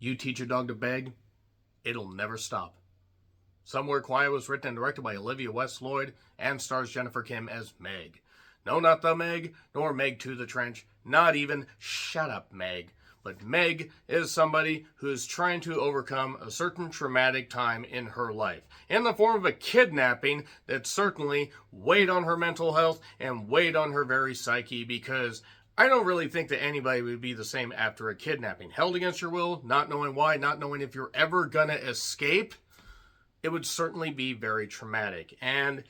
You teach a dog to beg, it'll never stop. Somewhere Quiet was written and directed by Olivia West Lloyd and stars Jennifer Kim as Meg. No, not the Meg, nor Meg to the Trench, not even Shut Up Meg. But Meg is somebody who is trying to overcome a certain traumatic time in her life, in the form of a kidnapping that certainly weighed on her mental health and weighed on her very psyche, because I don't really think that anybody would be the same after a kidnapping. Held against your will, not knowing why, not knowing if you're ever gonna escape, it would certainly be very traumatic. And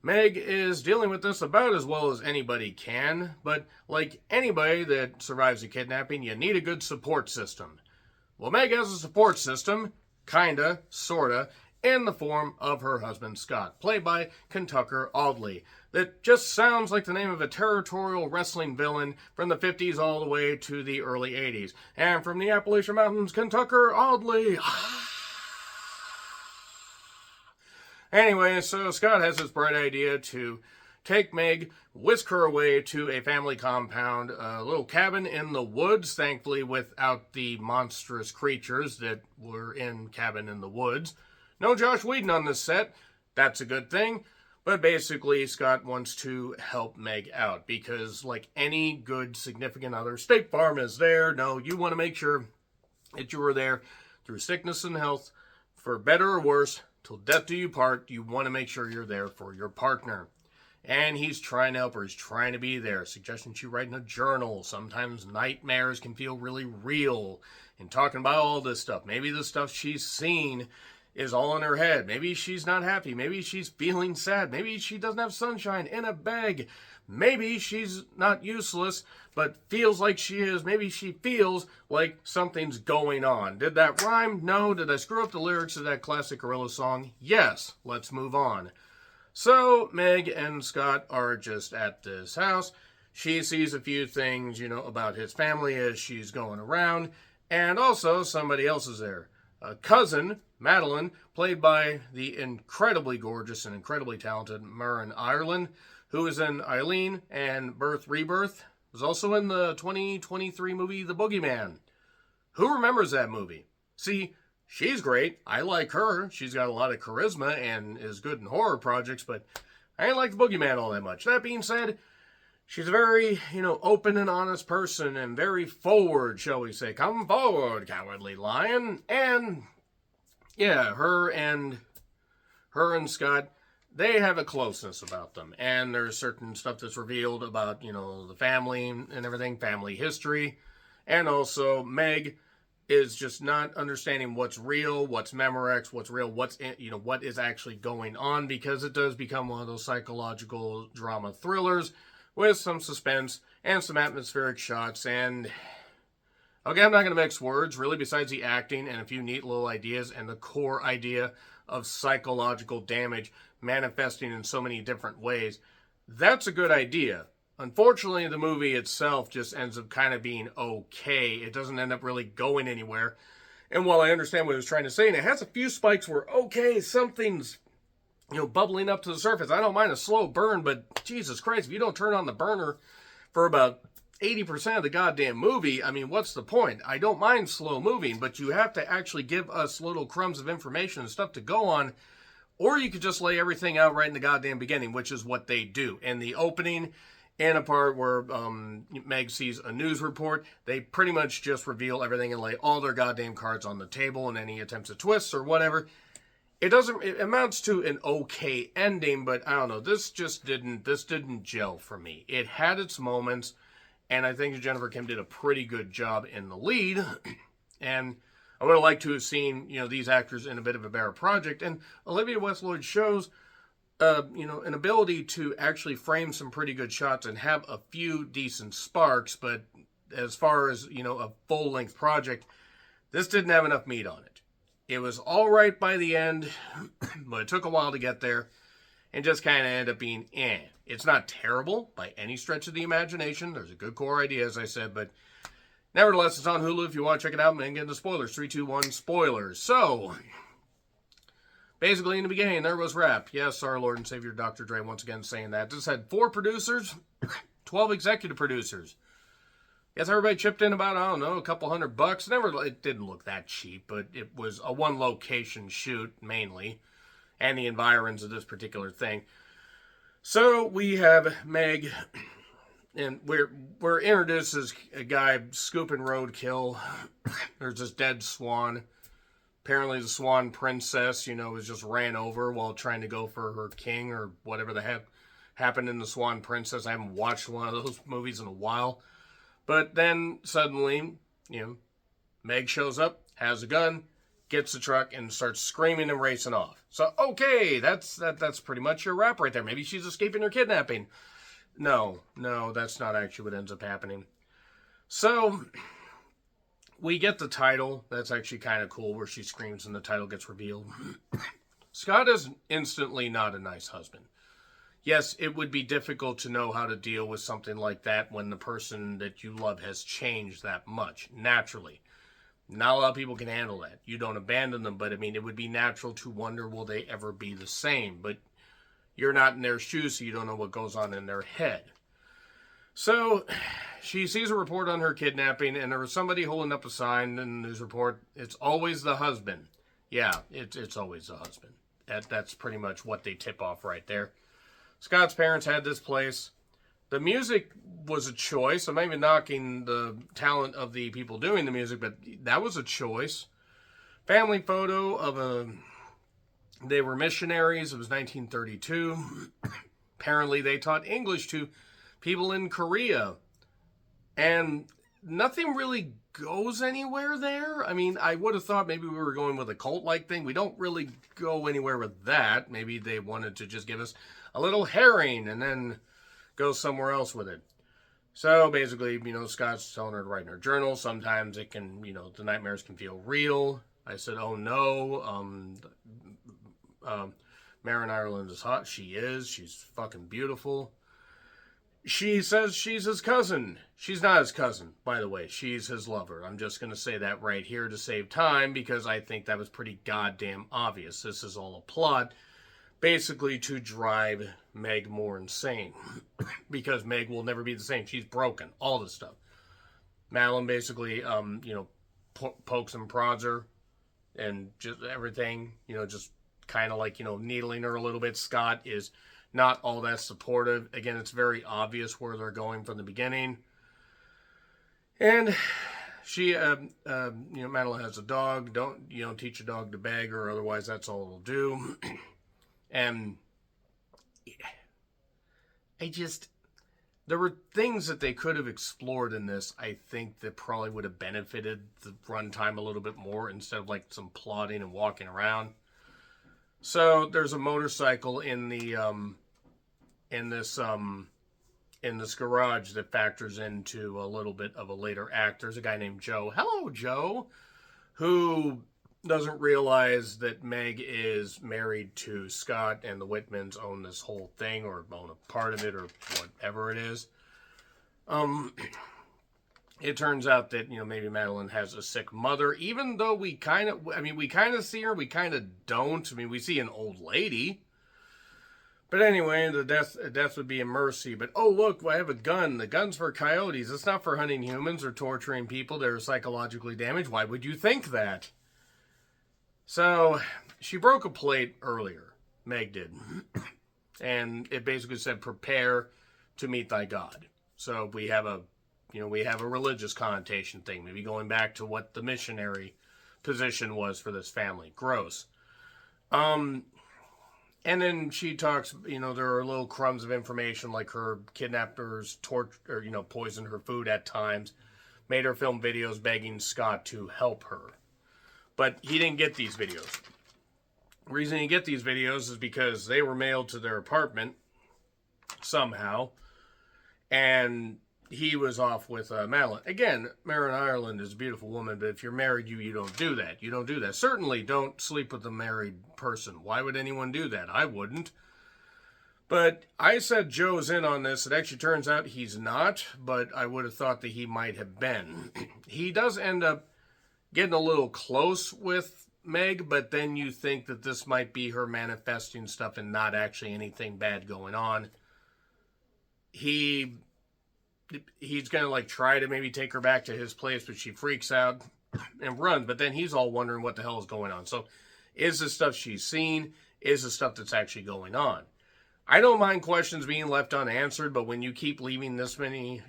Meg is dealing with this about as well as anybody can, but like anybody that survives a kidnapping, you need a good support system. Well, Meg has a support system, kinda, sorta, in the form of her husband Scott, played by Kentucker Audley. That just sounds like the name of a territorial wrestling villain from the 50s all the way to the early 80s. And from the Appalachian Mountains, Kentucker Audley. Anyway, so Scott has this bright idea to take Meg, whisk her away to a family compound, a little cabin in the woods, thankfully without the monstrous creatures that were in Cabin in the Woods. No Josh Whedon on this set. That's a good thing. But basically, Scott wants to help Meg out because, like any good significant other, State Farm is there. No, you want to make sure that you are there through sickness and health, for better or worse, till death do you part. You want to make sure you're there for your partner. And he's trying to help her. He's trying to be there. Suggesting she write in a journal. Sometimes nightmares can feel really real. And talking about all this stuff. Maybe the stuff she's seen is all in her head. Maybe she's not happy. Maybe she's feeling sad. Maybe she doesn't have sunshine in a bag. Maybe she's not useless, but feels like she is. Maybe she feels like something's going on. Did that rhyme? No. Did I screw up the lyrics of that classic Gorilla song? Yes. Let's move on. So Meg and Scott are just at this house. She sees a few things, about his family as she's going around. And also somebody else is there. A cousin, Madelin, played by the incredibly gorgeous and incredibly talented Murren Ireland, who is in Eileen and Birth Rebirth, was also in the 2023 movie The Boogeyman. Who remembers that movie? See, she's great. I like her. She's got a lot of charisma and is good in horror projects, but I ain't like The Boogeyman all that much. That being said, she's a very, open and honest person and very forward, shall we say. Come forward, cowardly lion. And, yeah, her and Scott, they have a closeness about them. And there's certain stuff that's revealed about, the family and everything, family history. And also, Meg is just not understanding what's real, what's Memorex, what's real, what is actually going on, because it does become one of those psychological drama thrillers with some suspense and some atmospheric shots. And okay, I'm not going to mix words, really, besides the acting and a few neat little ideas and the core idea of psychological damage manifesting in so many different ways. That's a good idea. Unfortunately, the movie itself just ends up kind of being okay. It doesn't end up really going anywhere. And while I understand what it was trying to say, and it has a few spikes where, okay, something's bubbling up to the surface. I don't mind a slow burn, but Jesus Christ, if you don't turn on the burner for about 80% of the goddamn movie, what's the point? I don't mind slow moving, but you have to actually give us little crumbs of information and stuff to go on, or you could just lay everything out right in the goddamn beginning, which is what they do. In the opening, in a part where Meg sees a news report, they pretty much just reveal everything and lay all their goddamn cards on the table, and any attempts at twists or whatever. It amounts to an okay ending, but I don't know, this didn't gel for me. It had its moments, and I think Jennifer Kim did a pretty good job in the lead, and I would have liked to have seen, these actors in a bit of a better project, and Olivia West Lloyd shows, an ability to actually frame some pretty good shots and have a few decent sparks, but as far as, a full-length project, this didn't have enough meat on it. It was all right by the end, but it took a while to get there, and just kind of ended up being It's not terrible by any stretch of the imagination. There's a good core idea, as I said, but nevertheless, it's on Hulu if you want to check it out. And get into spoilers. 3, 2, 1, spoilers. So, basically, in the beginning, there was rap. Yes, our Lord and Savior Dr. Dre once again saying that. This had 4 producers, 12 executive producers. Guess everybody chipped in about, I don't know, a couple $100. Never, it didn't look that cheap, but it was a one location shoot mainly, and the environs of this particular thing. So we have Meg, and we're introduced as a guy scooping roadkill. There's this dead swan. Apparently the swan princess, was just ran over while trying to go for her king or whatever the heck happened in the Swan Princess. I haven't watched one of those movies in a while. But then suddenly, Meg shows up, has a gun, gets the truck, and starts screaming and racing off. So, okay, that's pretty much your rap right there. Maybe she's escaping her kidnapping. No, that's not actually what ends up happening. So, we get the title. That's actually kind of cool, where she screams and the title gets revealed. Scott is instantly not a nice husband. Yes, it would be difficult to know how to deal with something like that when the person that you love has changed that much, naturally. Not a lot of people can handle that. You don't abandon them, but it would be natural to wonder, will they ever be the same? But you're not in their shoes, so you don't know what goes on in their head. So, she sees a report on her kidnapping, and there was somebody holding up a sign in the news report. It's always the husband. Yeah, it's always the husband. That's pretty much what they tip off right there. Scott's parents had this place. The music was a choice. I'm not even knocking the talent of the people doing the music, but that was a choice. Family photo of they were missionaries. It was 1932. Apparently they taught English to people in Korea. And nothing really goes anywhere there. I would have thought maybe we were going with a cult-like thing. We don't really go anywhere with that. Maybe they wanted to just give us a little herring and then go somewhere else with it. So basically, Scott's telling her to write in her journal. Sometimes it can, the nightmares can feel real. I said, oh no. Marin Ireland is hot. She is. She's fucking beautiful. She says she's his cousin. She's not his cousin, by the way. She's his lover. I'm just going to say that right here to save time, because I think that was pretty goddamn obvious. This is all a plot, basically to drive Meg more insane. Because Meg will never be the same. She's broken. All this stuff. Madelin basically, pokes and prods her. And just everything, just kind of like, needling her a little bit. Scott is not all that supportive. Again, it's very obvious where they're going from the beginning. And she, Madelin has a dog. Don't teach a dog to beg, or otherwise that's all it'll do. And there were things that they could have explored in this, I think, that probably would have benefited the runtime a little bit more, instead of like some plotting and walking around. So there's a motorcycle in the in this garage that factors into a little bit of a later act. There's a guy named Joe. Hello, Joe, who doesn't realize that Meg is married to Scott, and the Whitmans own this whole thing, or own a part of it, or whatever it is. It turns out that, maybe Madelin has a sick mother, even though we kind of see her, we kind of don't. We see an old lady. But anyway, the death would be a mercy. But, oh, look, I have a gun. The gun's for coyotes. It's not for hunting humans or torturing people that are psychologically damaged. Why would you think that? So, she broke a plate earlier. Meg did. And it basically said, prepare to meet thy God. So, we have a religious connotation thing. Maybe going back to what the missionary position was for this family. Gross. And then she talks, there are little crumbs of information, like her kidnappers poisoned her food at times, made her film videos begging Scott to help her. But he didn't get these videos. The reason he didn't get these videos is because they were mailed to their apartment somehow, and he was off with Madelin. Again, Marin Ireland is a beautiful woman, but if you're married, you don't do that. You don't do that. Certainly don't sleep with a married person. Why would anyone do that? I wouldn't. But I said Joe's in on this. It actually turns out he's not, but I would have thought that he might have been. He does end up getting a little close with Meg, but then you think that this might be her manifesting stuff and not actually anything bad going on. He he's going to like try to maybe take her back to his place, but she freaks out and runs. But then he's all wondering what the hell is going on. So is this stuff she's seen? Is the stuff that's actually going on? I don't mind questions being left unanswered, but when you keep leaving this many,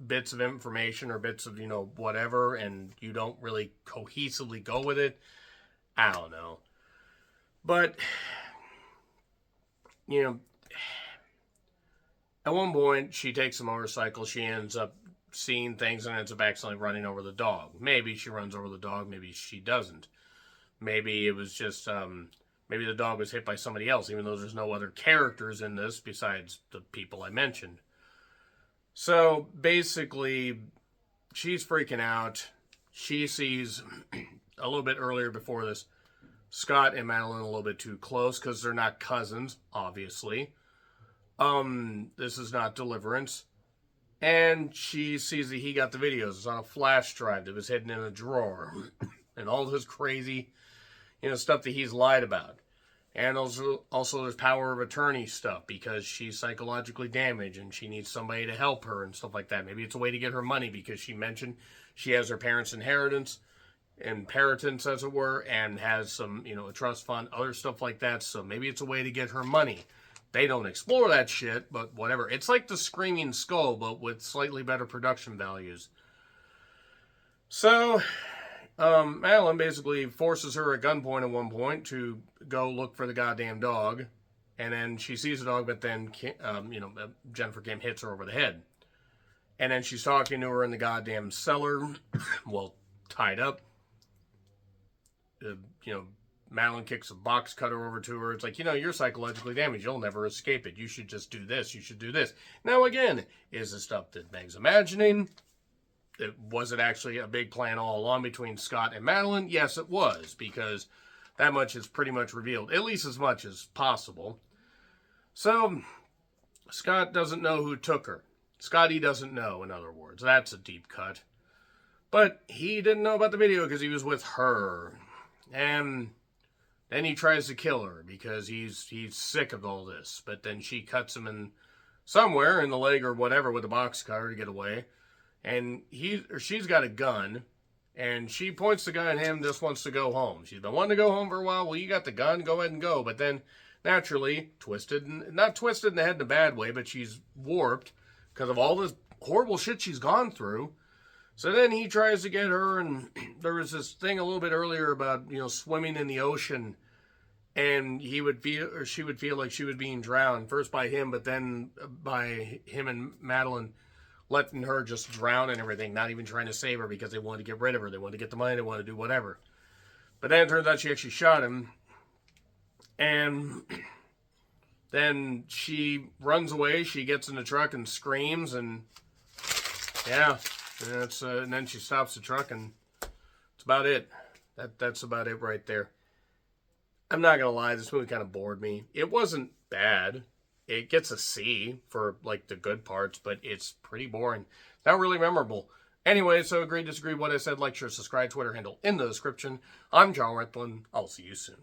bits of information or bits of, whatever, and you don't really cohesively go with it, I don't know. But, at one point, she takes a motorcycle, she ends up seeing things and ends up accidentally running over the dog. Maybe she runs over the dog, maybe she doesn't. Maybe it was just, maybe the dog was hit by somebody else, even though there's no other characters in this besides the people I mentioned. So, basically, she's freaking out. She sees, a little bit earlier before this, Scott and Madelin a little bit too close, because they're not cousins, obviously. This is not Deliverance. And she sees that he got the videos. It's on a flash drive that was hidden in a drawer. And all this crazy, stuff that he's lied about. And also there's power of attorney stuff because she's psychologically damaged and she needs somebody to help her and stuff like that. Maybe it's a way to get her money because she mentioned she has her parents' inheritance, as it were, and has some, a trust fund, other stuff like that. So maybe it's a way to get her money. They don't explore that shit, but whatever. It's like the Screaming Skull, but with slightly better production values. So, Madelin basically forces her at gunpoint at one point to go look for the goddamn dog. And then she sees the dog, but then, Jennifer Kim hits her over the head. And then she's talking to her in the goddamn cellar, well, tied up. Madelin kicks a box cutter over to her. It's like, you're psychologically damaged. You'll never escape it. You should just do this. You should do this. Now, again, is this stuff that Meg's imagining? Was it actually a big plan all along between Scott and Madelin? Yes, it was, because that much is pretty much revealed, at least as much as possible. So, Scott doesn't know who took her. Scotty doesn't know, in other words. That's a deep cut. But he didn't know about the video because he was with her. And then he tries to kill her because he's sick of all this. But then she cuts him in somewhere in the leg or whatever with a box cutter to get away. And she's got a gun. And she points the gun at him, just wants to go home. She's been wanting to go home for a while. Well, you got the gun, go ahead and go. But then, naturally, not twisted in the head in a bad way, but she's warped because of all this horrible shit she's gone through. So then he tries to get her, and there was this thing a little bit earlier about, swimming in the ocean, and she would feel like she was being drowned, first by him, but then by him and Madelin letting her just drown and everything, not even trying to save her because they wanted to get rid of her. They wanted to get the money, they wanted to do whatever. But then it turns out she actually shot him, and then she runs away, she gets in the truck and screams, and yeah. And then she stops the truck, and that's about it. That's about it right there. I'm not going to lie, this movie kind of bored me. It wasn't bad. It gets a C for, the good parts, but it's pretty boring. Not really memorable. Anyway, so agree, disagree, what I said, like, share, subscribe, Twitter handle in the description. I'm John Reithlin. I'll see you soon.